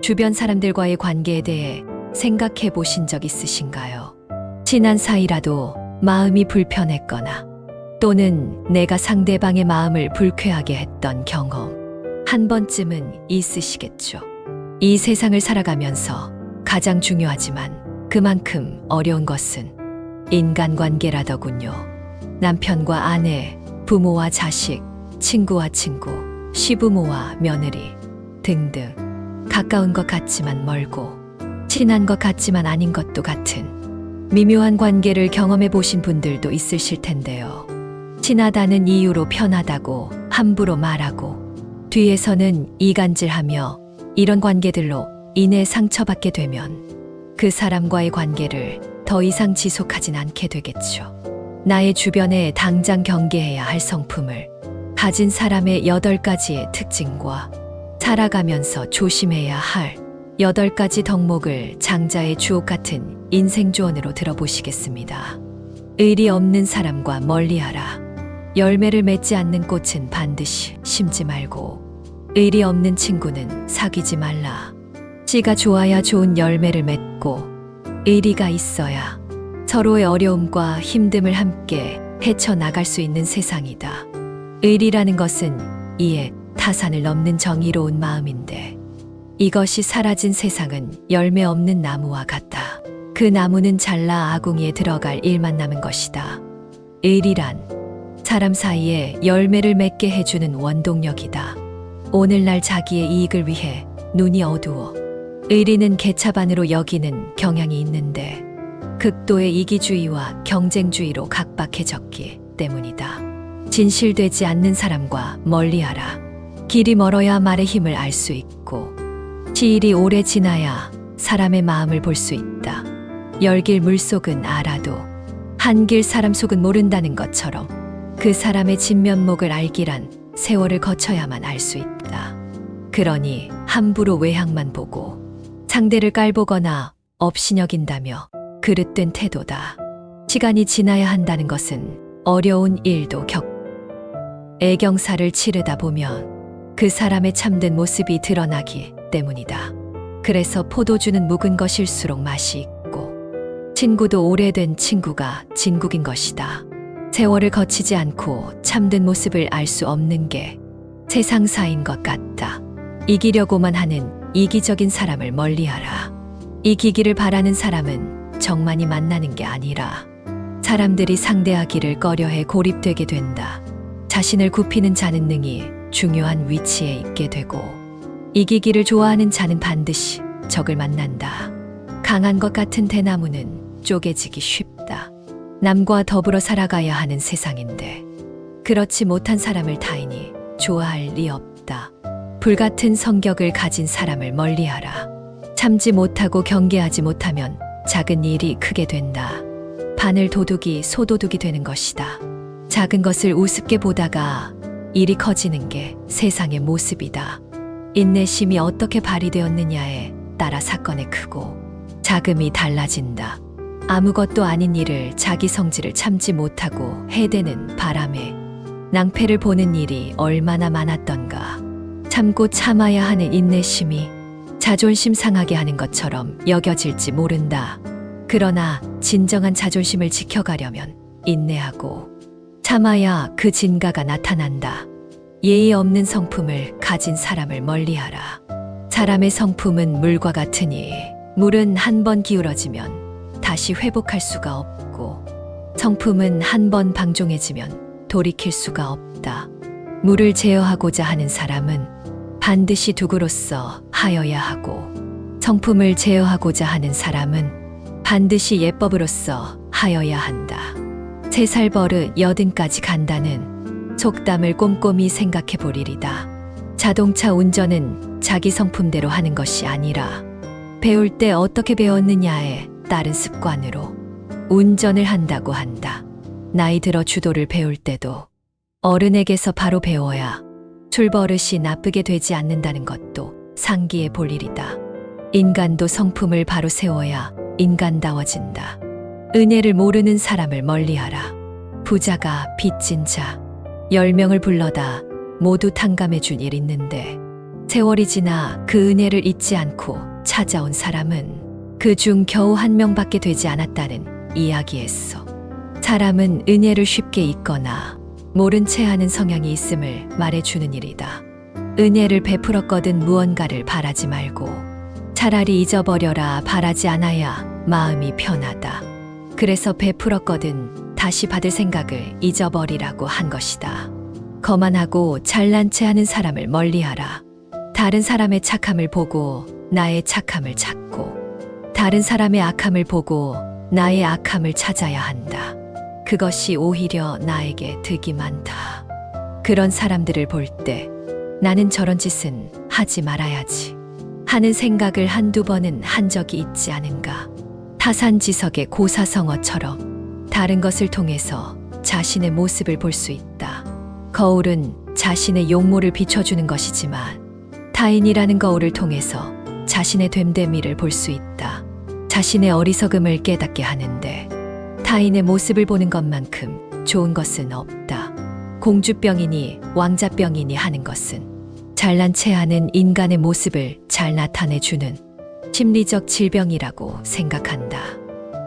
주변 사람들과의 관계에 대해 생각해 보신 적 있으신가요? 친한 사이라도 마음이 불편했거나 또는 내가 상대방의 마음을 불쾌하게 했던 경험 한 번쯤은 있으시겠죠. 이 세상을 살아가면서 가장 중요하지만 그만큼 어려운 것은 인간관계라더군요. 남편과 아내, 부모와 자식, 친구와 친구, 시부모와 며느리 등등 가까운 것 같지만 멀고 친한 것 같지만 아닌 것도 같은 미묘한 관계를 경험해 보신 분들도 있으실 텐데요. 친하다는 이유로 편하다고 함부로 말하고 뒤에서는 이간질하며 이런 관계들로 인해 상처받게 되면 그 사람과의 관계를 더 이상 지속하진 않게 되겠죠. 나의 주변에 당장 경계해야 할 성품을 가진 사람의 8가지의 특징과 살아가면서 조심해야 할 8가지 덕목을 장자의 주옥 같은 인생조언으로 들어보시겠습니다. 의리 없는 사람과 멀리하라. 열매를 맺지 않는 꽃은 반드시 심지 말고 의리 없는 친구는 사귀지 말라. 씨가 좋아야 좋은 열매를 맺고 의리가 있어야 서로의 어려움과 힘듦을 함께 헤쳐나갈 수 있는 세상이다. 의리라는 것은 이에 타산을 넘는 정의로운 마음인데 이것이 사라진 세상은 열매 없는 나무와 같다. 그 나무는 잘라 아궁이에 들어갈 일만 남은 것이다. 의리란 사람 사이에 열매를 맺게 해주는 원동력이다. 오늘날 자기의 이익을 위해 눈이 어두워 의리는 개차반으로 여기는 경향이 있는데 극도의 이기주의와 경쟁주의로 각박해졌기 때문이다. 진실되지 않는 사람과 멀리하라. 길이 멀어야 말의 힘을 알 수 있고 시일이 오래 지나야 사람의 마음을 볼 수 있다. 열길 물속은 알아도 한길 사람 속은 모른다는 것처럼 그 사람의 진면목을 알기란 세월을 거쳐야만 알 수 있다. 그러니 함부로 외향만 보고 상대를 깔보거나 업신여긴다며 그릇된 태도다. 시간이 지나야 한다는 것은 어려운 일도 애경사를 치르다 보면 그 사람의 참된 모습이 드러나기 때문이다. 그래서 포도주는 묵은 것일수록 맛이 있고 친구도 오래된 친구가 진국인 것이다. 세월을 거치지 않고 참된 모습을 알 수 없는 게 세상사인 것 같다. 이기려고만 하는 이기적인 사람을 멀리하라. 이기기를 바라는 사람은 정만이 만나는 게 아니라 사람들이 상대하기를 꺼려해 고립되게 된다. 자신을 굽히는 자는 능히 중요한 위치에 있게 되고 이기기를 좋아하는 자는 반드시 적을 만난다. 강한 것 같은 대나무는 쪼개지기 쉽다. 남과 더불어 살아가야 하는 세상인데 그렇지 못한 사람을 타인이 좋아할 리 없다. 불같은 성격을 가진 사람을 멀리하라. 참지 못하고 경계하지 못하면 작은 일이 크게 된다. 바늘 도둑이 소도둑이 되는 것이다. 작은 것을 우습게 보다가 일이 커지는 게 세상의 모습이다. 인내심이 어떻게 발휘되었느냐에 따라 사건의 크고 작음이 달라진다. 아무것도 아닌 일을 자기 성질을 참지 못하고 해대는 바람에 낭패를 보는 일이 얼마나 많았던가. 참고 참아야 하는 인내심이 자존심 상하게 하는 것처럼 여겨질지 모른다. 그러나 진정한 자존심을 지켜가려면 인내하고 참아야 그 진가가 나타난다. 예의 없는 성품을 가진 사람을 멀리하라. 사람의 성품은 물과 같으니 물은 한 번 기울어지면 다시 회복할 수가 없고 성품은 한 번 방종해지면 돌이킬 수가 없다. 물을 제어하고자 하는 사람은 반드시 둑으로써 하여야 하고 성품을 제어하고자 하는 사람은 반드시 예법으로써 하여야 한다. 3살 버릇 80까지 간다는 속담을 꼼꼼히 생각해 보리리다. 자동차 운전은 자기 성품대로 하는 것이 아니라 배울 때 어떻게 배웠느냐에 따른 습관으로 운전을 한다고 한다. 나이 들어 주도를 배울 때도 어른에게서 바로 배워야 출버릇이 나쁘게 되지 않는다는 것도 상기해 볼 일이다. 인간도 성품을 바로 세워야 인간다워진다. 은혜를 모르는 사람을 멀리하라. 부자가 빚진 자 10명을 불러다 모두 탕감해 준 일 있는데 세월이 지나 그 은혜를 잊지 않고 찾아온 사람은 그중 겨우 한 명밖에 되지 않았다는 이야기했어. 사람은 은혜를 쉽게 잊거나 모른 채 하는 성향이 있음을 말해주는 일이다. 은혜를 베풀었거든 무언가를 바라지 말고 차라리 잊어버려라. 바라지 않아야 마음이 편하다. 그래서 베풀었거든 다시 받을 생각을 잊어버리라고 한 것이다. 거만하고 잘난 체 하는 사람을 멀리하라. 다른 사람의 착함을 보고 나의 착함을 찾고 다른 사람의 악함을 보고 나의 악함을 찾아야 한다. 그것이 오히려 나에게 득이 많다. 그런 사람들을 볼 때 나는 저런 짓은 하지 말아야지 하는 생각을 한두 번은 한 적이 있지 않은가. 타산지석의 고사성어처럼 다른 것을 통해서 자신의 모습을 볼 수 있다. 거울은 자신의 용모를 비춰주는 것이지만 타인이라는 거울을 통해서 자신의 됨됨이를 볼 수 있다. 자신의 어리석음을 깨닫게 하는데 타인의 모습을 보는 것만큼 좋은 것은 없다. 공주병이니 왕자병이니 하는 것은 잘난 체 하는 인간의 모습을 잘 나타내주는 심리적 질병이라고 생각한다.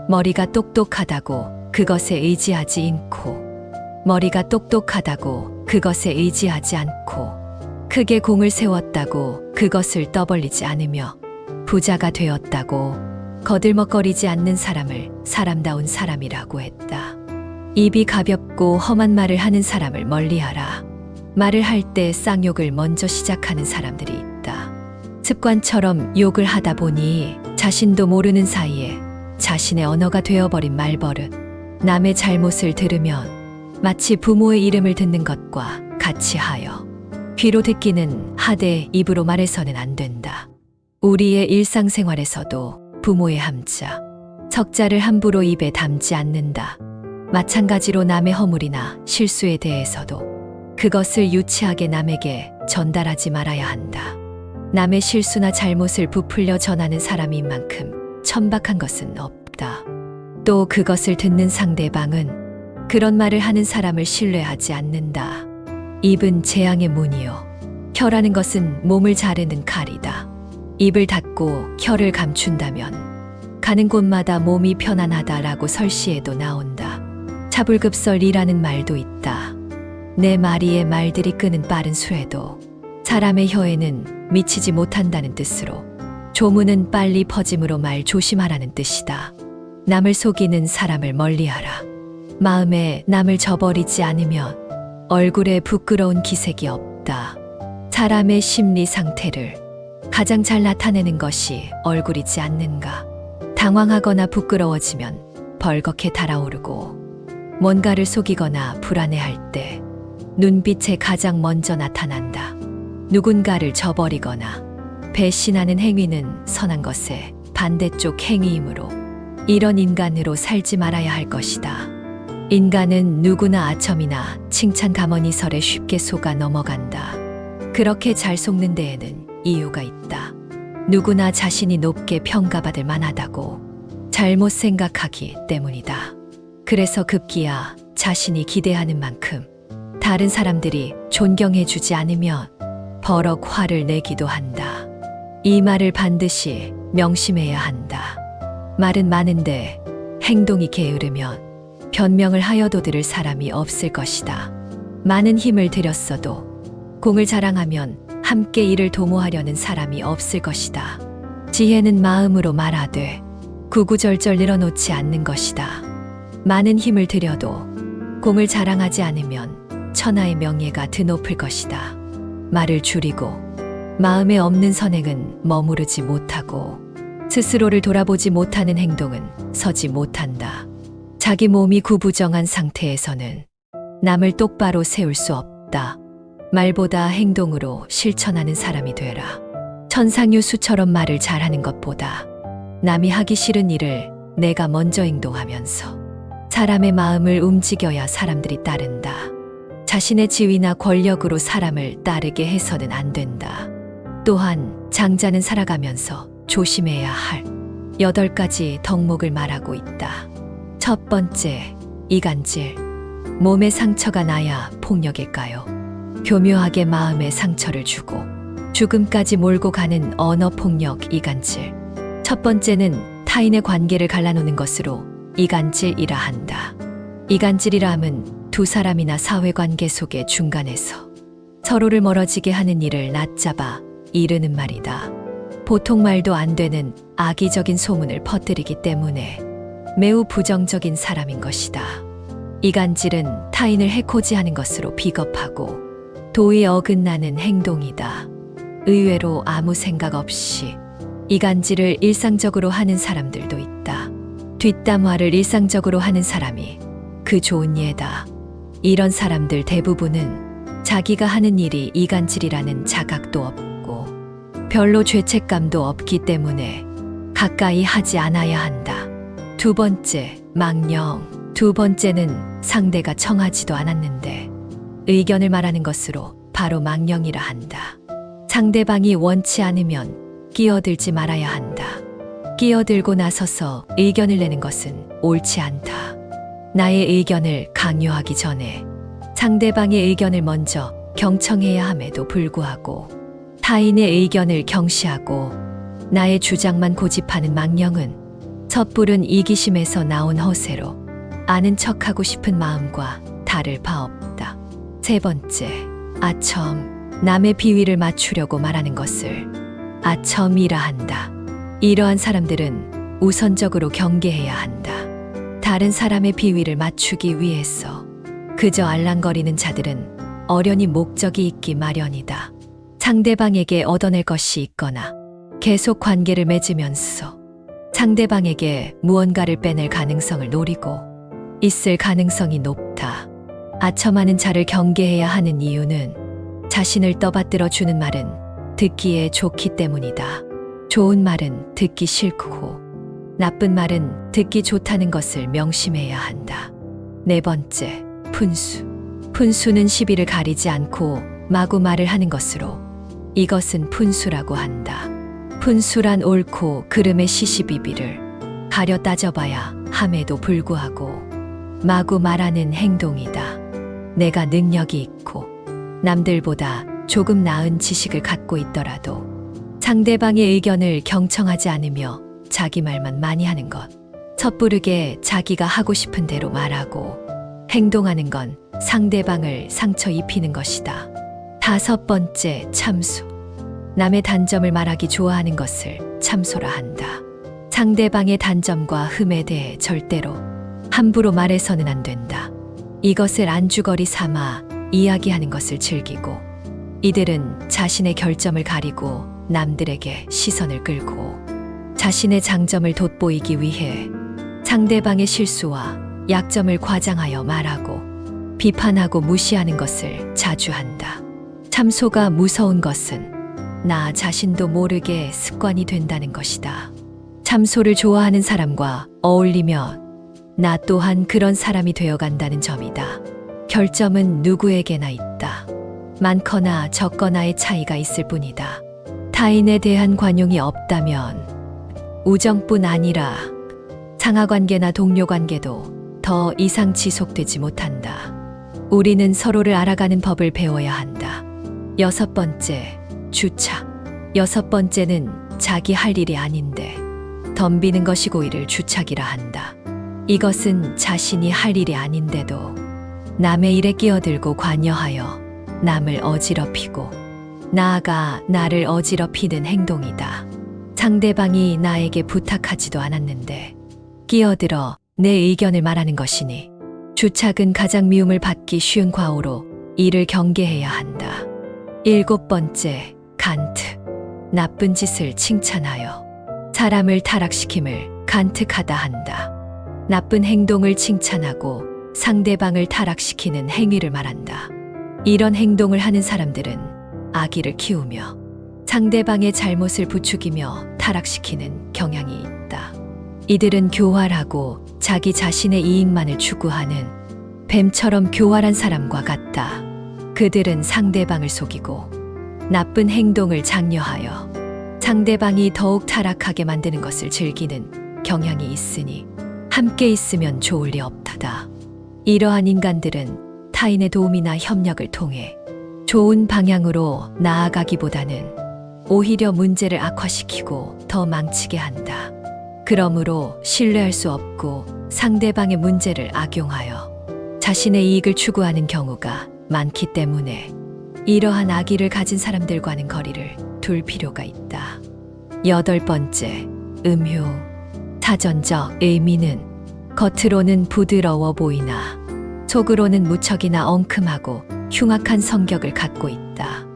머리가 똑똑하다고 그것에 의지하지 않고 머리가 똑똑하다고 그것에 의지하지 않고 크게 공을 세웠다고 그것을 떠벌리지 않으며 부자가 되었다고 거들먹거리지 않는 사람을 사람다운 사람이라고 했다. 입이 가볍고 험한 말을 하는 사람을 멀리하라. 말을 할 때 쌍욕을 먼저 시작하는 사람들이 있다. 습관처럼 욕을 하다 보니 자신도 모르는 사이에 자신의 언어가 되어버린 말버릇. 남의 잘못을 들으면 마치 부모의 이름을 듣는 것과 같이 하여 귀로 듣기는 하되 입으로 말해서는 안 된다. 우리의 일상생활에서도 부모의 함자, 석자를 함부로 입에 담지 않는다. 마찬가지로 남의 허물이나 실수에 대해서도 그것을 유치하게 남에게 전달하지 말아야 한다. 남의 실수나 잘못을 부풀려 전하는 사람인 만큼 천박한 것은 없다. 또 그것을 듣는 상대방은 그런 말을 하는 사람을 신뢰하지 않는다. 입은 재앙의 문이요. 혀라는 것은 몸을 자르는 칼이다. 입을 닫고 혀를 감춘다면 가는 곳마다 몸이 편안하다라고 설시에도 나온다. 차불급설이라는 말도 있다. 내 마리의 말들이 끄는 빠른 수레도 사람의 혀에는 미치지 못한다는 뜻으로 조문은 빨리 퍼짐으로 말 조심하라는 뜻이다. 남을 속이는 사람을 멀리하라. 마음에 남을 저버리지 않으면 얼굴에 부끄러운 기색이 없다. 사람의 심리 상태를 가장 잘 나타내는 것이 얼굴이지 않는가. 당황하거나 부끄러워지면 벌겋게 달아오르고 뭔가를 속이거나 불안해할 때 눈빛에 가장 먼저 나타난다. 누군가를 저버리거나 배신하는 행위는 선한 것의 반대쪽 행위이므로 이런 인간으로 살지 말아야 할 것이다. 인간은 누구나 아첨이나 칭찬 가머니설에 쉽게 속아 넘어간다. 그렇게 잘 속는 데에는 이유가 있다. 누구나 자신이 높게 평가받을 만하다고 잘못 생각하기 때문이다. 그래서 급기야 자신이 기대하는 만큼 다른 사람들이 존경해주지 않으면 버럭 화를 내기도 한다. 이 말을 반드시 명심해야 한다. 말은 많은데 행동이 게으르면 변명을 하여도 들을 사람이 없을 것이다. 많은 힘을 들였어도 공을 자랑하면 함께 이를 도모하려는 사람이 없을 것이다. 지혜는 마음으로 말하되 구구절절 늘어놓지 않는 것이다. 많은 힘을 들여도 공을 자랑하지 않으면 천하의 명예가 드높을 것이다. 말을 줄이고 마음에 없는 선행은 머무르지 못하고 스스로를 돌아보지 못하는 행동은 서지 못한다. 자기 몸이 구부정한 상태에서는 남을 똑바로 세울 수 없다. 말보다 행동으로 실천하는 사람이 되라. 천상유수처럼 말을 잘하는 것보다 남이 하기 싫은 일을 내가 먼저 행동하면서 사람의 마음을 움직여야 사람들이 따른다. 자신의 지위나 권력으로 사람을 따르게 해서는 안 된다. 또한 장자는 살아가면서 조심해야 할 8가지 덕목을 말하고 있다. 첫 번째, 이간질. 몸에 상처가 나야 폭력일까요? 교묘하게 마음에 상처를 주고 죽음까지 몰고 가는 언어폭력 이간질. 첫 번째는 타인의 관계를 갈라놓는 것으로 이간질이라 한다. 이간질이라 함은 두 사람이나 사회관계 속의 중간에서 서로를 멀어지게 하는 일을 낮잡아 이르는 말이다. 보통 말도 안 되는 악의적인 소문을 퍼뜨리기 때문에 매우 부정적인 사람인 것이다. 이간질은 타인을 해코지하는 것으로 비겁하고 도에 어긋나는 행동이다. 의외로 아무 생각 없이 이간질을 일상적으로 하는 사람들도 있다. 뒷담화를 일상적으로 하는 사람이 그 좋은 예다. 이런 사람들 대부분은 자기가 하는 일이 이간질이라는 자각도 없고 별로 죄책감도 없기 때문에 가까이 하지 않아야 한다. 두 번째, 망령. 두 번째는 상대가 청하지도 않았는데 의견을 말하는 것으로 바로 망령이라 한다. 상대방이 원치 않으면 끼어들지 말아야 한다. 끼어들고 나서서 의견을 내는 것은 옳지 않다. 나의 의견을 강요하기 전에 상대방의 의견을 먼저 경청해야 함에도 불구하고 타인의 의견을 경시하고 나의 주장만 고집하는 망령은 섣부른 이기심에서 나온 허세로 아는 척하고 싶은 마음과 다를 바 없다. 세 번째, 아첨. 남의 비위를 맞추려고 말하는 것을 아첨이라 한다. 이러한 사람들은 우선적으로 경계해야 한다. 다른 사람의 비위를 맞추기 위해서 그저 알랑거리는 자들은 어련히 목적이 있기 마련이다. 상대방에게 얻어낼 것이 있거나 계속 관계를 맺으면서 상대방에게 무언가를 빼낼 가능성을 노리고 있을 가능성이 높다. 아첨하는 자를 경계해야 하는 이유는 자신을 떠받들어 주는 말은 듣기에 좋기 때문이다. 좋은 말은 듣기 싫고 나쁜 말은 듣기 좋다는 것을 명심해야 한다. 네 번째, 푼수. 푼수는 시비를 가리지 않고 마구 말을 하는 것으로 이것은 푼수라고 한다. 푼수란 옳고 그름의 시시비비를 가려 따져봐야 함에도 불구하고 마구 말하는 행동이다. 내가 능력이 있고 남들보다 조금 나은 지식을 갖고 있더라도 상대방의 의견을 경청하지 않으며 자기 말만 많이 하는 것. 섣부르게 자기가 하고 싶은 대로 말하고 행동하는 건 상대방을 상처 입히는 것이다. 다섯 번째, 참소. 남의 단점을 말하기 좋아하는 것을 참소라 한다. 상대방의 단점과 흠에 대해 절대로 함부로 말해서는 안 된다. 이것을 안주거리 삼아 이야기하는 것을 즐기고 이들은 자신의 결점을 가리고 남들에게 시선을 끌고 자신의 장점을 돋보이기 위해 상대방의 실수와 약점을 과장하여 말하고 비판하고 무시하는 것을 자주 한다. 참소가 무서운 것은 나 자신도 모르게 습관이 된다는 것이다. 참소를 좋아하는 사람과 어울리면 나 또한 그런 사람이 되어간다는 점이다. 결점은 누구에게나 있다. 많거나 적거나의 차이가 있을 뿐이다. 타인에 대한 관용이 없다면 우정뿐 아니라 상하관계나 동료관계도 더 이상 지속되지 못한다. 우리는 서로를 알아가는 법을 배워야 한다. 여섯 번째, 주착. 여섯 번째는 자기 할 일이 아닌데 덤비는 것이고 이를 주착이라 한다. 이것은 자신이 할 일이 아닌데도 남의 일에 끼어들고 관여하여 남을 어지럽히고 나아가 나를 어지럽히는 행동이다. 상대방이 나에게 부탁하지도 않았는데 끼어들어 내 의견을 말하는 것이니 주착은 가장 미움을 받기 쉬운 과오로 이를 경계해야 한다. 일곱 번째, 간트. 나쁜 짓을 칭찬하여 사람을 타락시킴을 간특하다 한다. 나쁜 행동을 칭찬하고 상대방을 타락시키는 행위를 말한다. 이런 행동을 하는 사람들은 악의를 키우며 상대방의 잘못을 부추기며 타락시키는 경향이 있다. 이들은 교활하고 자기 자신의 이익만을 추구하는 뱀처럼 교활한 사람과 같다. 그들은 상대방을 속이고 나쁜 행동을 장려하여 상대방이 더욱 타락하게 만드는 것을 즐기는 경향이 있으니 함께 있으면 좋을 리 없다. 이러한 인간들은 타인의 도움이나 협력을 통해 좋은 방향으로 나아가기보다는 오히려 문제를 악화시키고 더 망치게 한다. 그러므로 신뢰할 수 없고 상대방의 문제를 악용하여 자신의 이익을 추구하는 경우가 많기 때문에 이러한 악의를 가진 사람들과는 거리를 둘 필요가 있다. 8번째, 음흉. 사전적 의미는 겉으로는 부드러워 보이나 속으로는 무척이나 엉큼하고 흉악한 성격을 갖고 있다.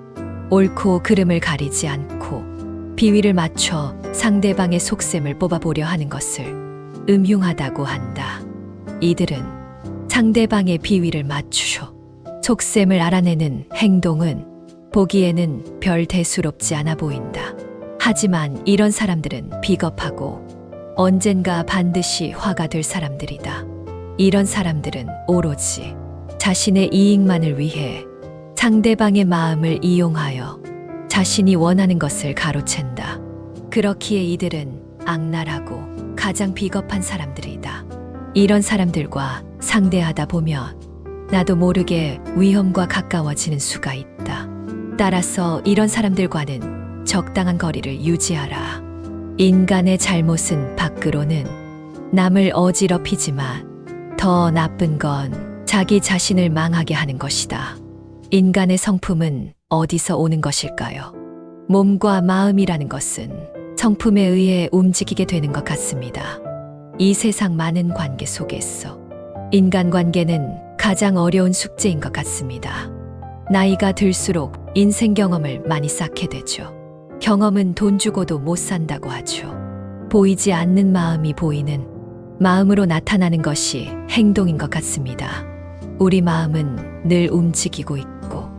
옳고 그름을 가리지 않고 비위를 맞춰 상대방의 속셈을 뽑아보려 하는 것을 음흉하다고 한다. 이들은 상대방의 비위를 맞추어 속셈을 알아내는 행동은 보기에는 별 대수롭지 않아 보인다. 하지만 이런 사람들은 비겁하고 언젠가 반드시 화가 될 사람들이다. 이런 사람들은 오로지 자신의 이익만을 위해 상대방의 마음을 이용하여 자신이 원하는 것을 가로챈다. 그렇기에 이들은 악랄하고 가장 비겁한 사람들이다. 이런 사람들과 상대하다 보면 나도 모르게 위험과 가까워지는 수가 있다. 따라서 이런 사람들과는 적당한 거리를 유지하라. 인간의 잘못은 밖으로는 남을 어지럽히지만 더 나쁜 건 자기 자신을 망하게 하는 것이다. 인간의 성품은 어디서 오는 것일까요? 몸과 마음이라는 것은 성품에 의해 움직이게 되는 것 같습니다. 이 세상 많은 관계 속에서 인간관계는 가장 어려운 숙제인 것 같습니다. 나이가 들수록 인생 경험을 많이 쌓게 되죠. 경험은 돈 주고도 못 산다고 하죠. 보이지 않는 마음이 보이는 마음으로 나타나는 것이 행동인 것 같습니다. 우리 마음은 늘 움직이고 있고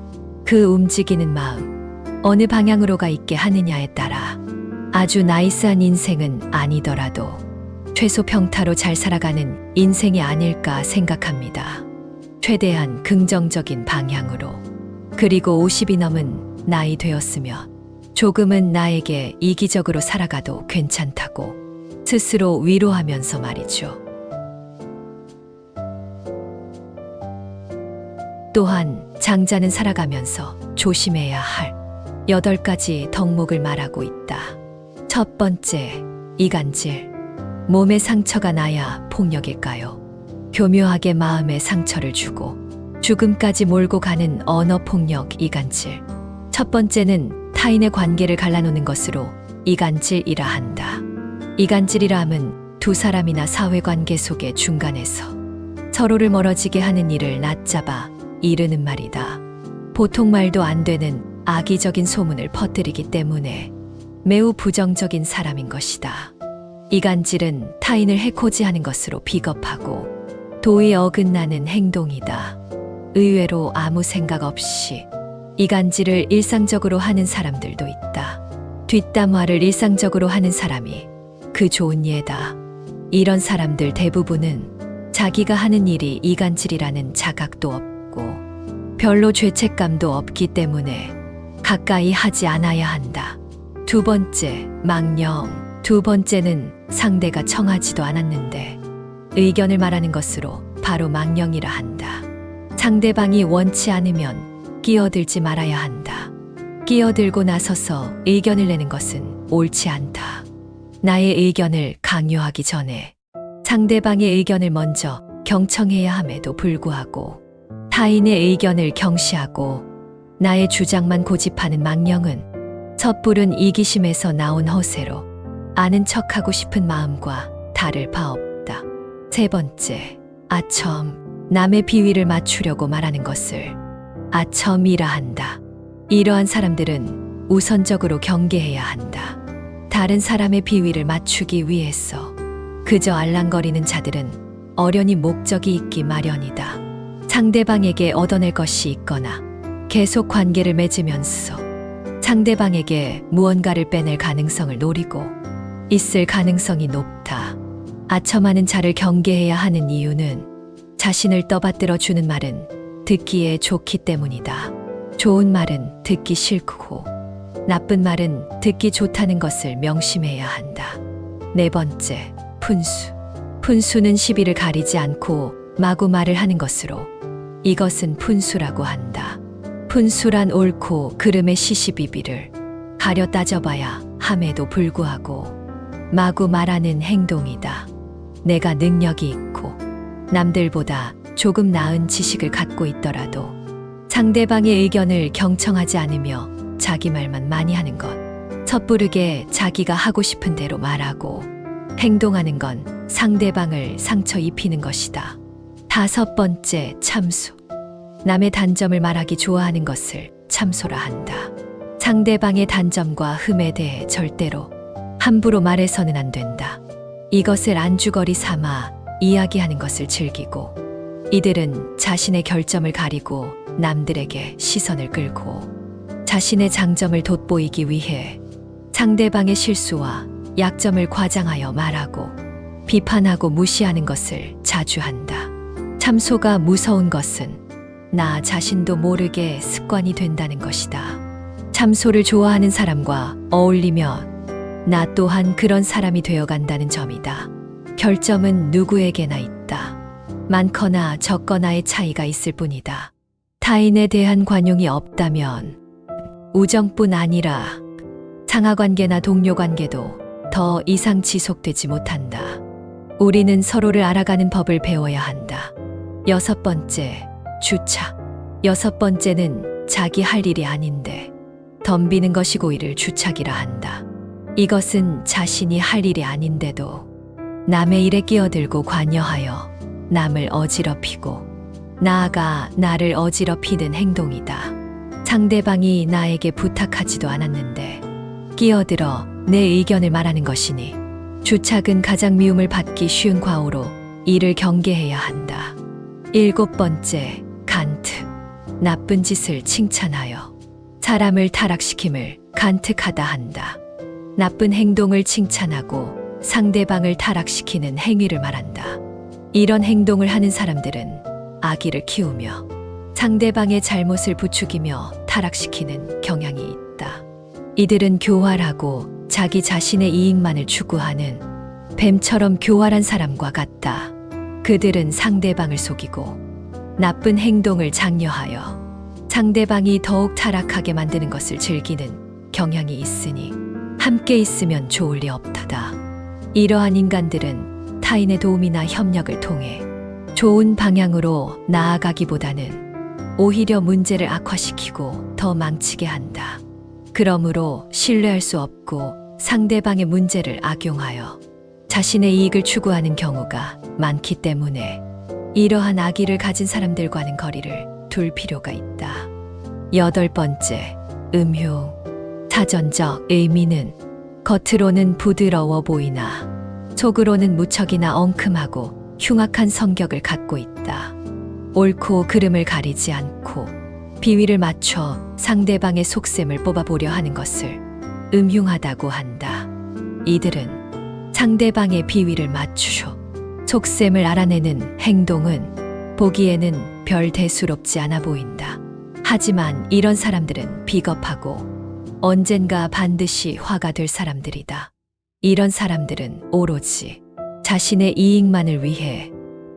그 움직이는 마음, 어느 방향으로 가 있게 하느냐에 따라 아주 나이스한 인생은 아니더라도 최소 평타로 잘 살아가는 인생이 아닐까 생각합니다. 최대한 긍정적인 방향으로. 그리고 50이 넘은 나이 되었으면 조금은 나에게 이기적으로 살아가도 괜찮다고 스스로 위로하면서 말이죠. 또한 장자는 살아가면서 조심해야 할 8가지 덕목을 말하고 있다. 첫 번째, 이간질. 몸에 상처가 나야 폭력일까요? 교묘하게 마음에 상처를 주고 죽음까지 몰고 가는 언어폭력 이간질. 첫 번째는 타인의 관계를 갈라놓는 것으로 이간질이라 한다. 이간질이라 함은 두 사람이나 사회관계 속의 중간에서 서로를 멀어지게 하는 일을 낮잡아 이르는 말이다. 보통 말도 안 되는 악의적인 소문을 퍼뜨리기 때문에 매우 부정적인 사람인 것이다. 이간질은 타인을 해코지하는 것으로 비겁하고 도에 어긋나는 행동이다. 의외로 아무 생각 없이 이간질을 일상적으로 하는 사람들도 있다. 뒷담화를 일상적으로 하는 사람이 그 좋은 예다. 이런 사람들 대부분은 자기가 하는 일이 이간질이라는 자각도 없고 별로 죄책감도 없기 때문에 가까이 하지 않아야 한다. 두 번째, 망령. 두 번째는 상대가 청하지도 않았는데 의견을 말하는 것으로 바로 망령이라 한다. 상대방이 원치 않으면 끼어들지 말아야 한다. 끼어들고 나서서 의견을 내는 것은 옳지 않다. 나의 의견을 강요하기 전에 상대방의 의견을 먼저 경청해야 함에도 불구하고 타인의 의견을 경시하고 나의 주장만 고집하는 망령은 섣부른 이기심에서 나온 허세로 아는 척하고 싶은 마음과 다를 바 없다. 세 번째, 아첨. 남의 비위를 맞추려고 말하는 것을 아첨이라 한다. 이러한 사람들은 우선적으로 경계해야 한다. 다른 사람의 비위를 맞추기 위해서 그저 알랑거리는 자들은 어련히 목적이 있기 마련이다. 상대방에게 얻어낼 것이 있거나 계속 관계를 맺으면서 상대방에게 무언가를 빼낼 가능성을 노리고 있을 가능성이 높다. 아첨하는 자를 경계해야 하는 이유는 자신을 떠받들어 주는 말은 듣기에 좋기 때문이다. 좋은 말은 듣기 싫고 나쁜 말은 듣기 좋다는 것을 명심해야 한다. 네 번째, 푼수. 푼수는 시비를 가리지 않고 마구 말을 하는 것으로 이것은 푼수라고 한다. 푼수란 옳고 그름의 시시비비를 가려 따져봐야 함에도 불구하고 마구 말하는 행동이다. 내가 능력이 있고 남들보다 조금 나은 지식을 갖고 있더라도 상대방의 의견을 경청하지 않으며 자기 말만 많이 하는 것. 섣부르게 자기가 하고 싶은 대로 말하고 행동하는 건 상대방을 상처 입히는 것이다. 5번째, 참소. 남의 단점을 말하기 좋아하는 것을 참소라 한다. 상대방의 단점과 흠에 대해 절대로 함부로 말해서는 안 된다. 이것을 안주거리 삼아 이야기하는 것을 즐기고, 이들은 자신의 결점을 가리고 남들에게 시선을 끌고 자신의 장점을 돋보이기 위해 상대방의 실수와 약점을 과장하여 말하고 비판하고 무시하는 것을 자주 한다. 참소가 무서운 것은 나 자신도 모르게 습관이 된다는 것이다. 참소를 좋아하는 사람과 어울리면 나 또한 그런 사람이 되어간다는 점이다. 결점은 누구에게나 있다. 많거나 적거나의 차이가 있을 뿐이다. 타인에 대한 관용이 없다면 우정뿐 아니라 상하관계나 동료관계도 더 이상 지속되지 못한다. 우리는 서로를 알아가는 법을 배워야 한다. 6번째, 주차. 6번째는 자기 할 일이 아닌데 덤비는 것이 고의를 주착이라 한다. 이것은 자신이 할 일이 아닌데도 남의 일에 끼어들고 관여하여 남을 어지럽히고 나아가 나를 어지럽히는 행동이다. 상대방이 나에게 부탁하지도 않았는데 끼어들어 내 의견을 말하는 것이니 주착은 가장 미움을 받기 쉬운 과오로 이를 경계해야 한다. 7번째, 간트. 나쁜 짓을 칭찬하여 사람을 타락시킴을 간특하다 한다. 나쁜 행동을 칭찬하고 상대방을 타락시키는 행위를 말한다. 이런 행동을 하는 사람들은 악의를 키우며 상대방의 잘못을 부추기며 타락시키는 경향이 있다. 이들은 교활하고 자기 자신의 이익만을 추구하는 뱀처럼 교활한 사람과 같다. 그들은 상대방을 속이고 나쁜 행동을 장려하여 상대방이 더욱 타락하게 만드는 것을 즐기는 경향이 있으니 함께 있으면 좋을 리 없다다. 이러한 인간들은 타인의 도움이나 협력을 통해 좋은 방향으로 나아가기보다는 오히려 문제를 악화시키고 더 망치게 한다. 그러므로 신뢰할 수 없고 상대방의 문제를 악용하여 자신의 이익을 추구하는 경우가 많기 때문에 이러한 악의를 가진 사람들과는 거리를 둘 필요가 있다. 8번째, 음흉. 사전적 의미는 겉으로는 부드러워 보이나 속으로는 무척이나 엉큼하고 흉악한 성격을 갖고 있다. 옳고 그름을 가리지 않고 비위를 맞춰 상대방의 속셈을 뽑아보려 하는 것을 음흉하다고 한다. 이들은 상대방의 비위를 맞추어 속셈을 알아내는 행동은 보기에는 별 대수롭지 않아 보인다. 하지만 이런 사람들은 비겁하고 언젠가 반드시 화가 될 사람들이다. 이런 사람들은 오로지 자신의 이익만을 위해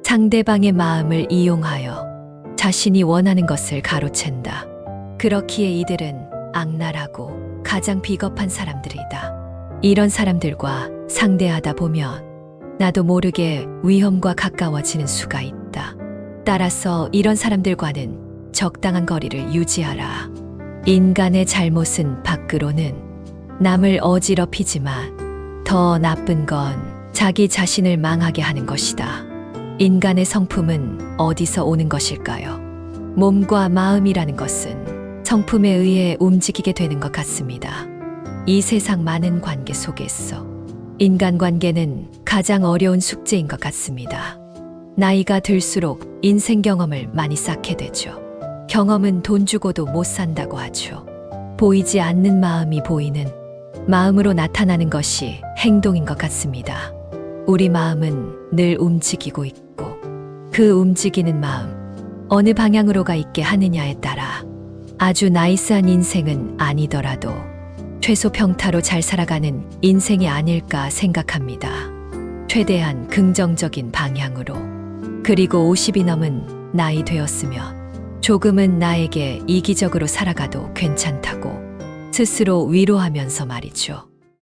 상대방의 마음을 이용하여 자신이 원하는 것을 가로챈다. 그렇기에 이들은 악랄하고 가장 비겁한 사람들이다. 이런 사람들과 상대하다 보면 나도 모르게 위험과 가까워지는 수가 있다. 따라서 이런 사람들과는 적당한 거리를 유지하라. 인간의 잘못은 밖으로는 남을 어지럽히지만 더 나쁜 건 자기 자신을 망하게 하는 것이다. 인간의 성품은 어디서 오는 것일까요? 몸과 마음이라는 것은 성품에 의해 움직이게 되는 것 같습니다. 이 세상 많은 관계 속에서 인간관계는 가장 어려운 숙제인 것 같습니다. 나이가 들수록 인생 경험을 많이 쌓게 되죠. 경험은 돈 주고도 못 산다고 하죠. 보이지 않는 마음이 보이는 마음으로 나타나는 것이 행동인 것 같습니다. 우리 마음은 늘 움직이고 있고 그 움직이는 마음, 어느 방향으로가 있게 하느냐에 따라 아주 나이스한 인생은 아니더라도 최소 평타로 잘 살아가는 인생이 아닐까 생각합니다. 최대한 긍정적인 방향으로. 그리고 50이 넘은 나이 되었으면 조금은 나에게 이기적으로 살아가도 괜찮다고 스스로 위로하면서 말이죠.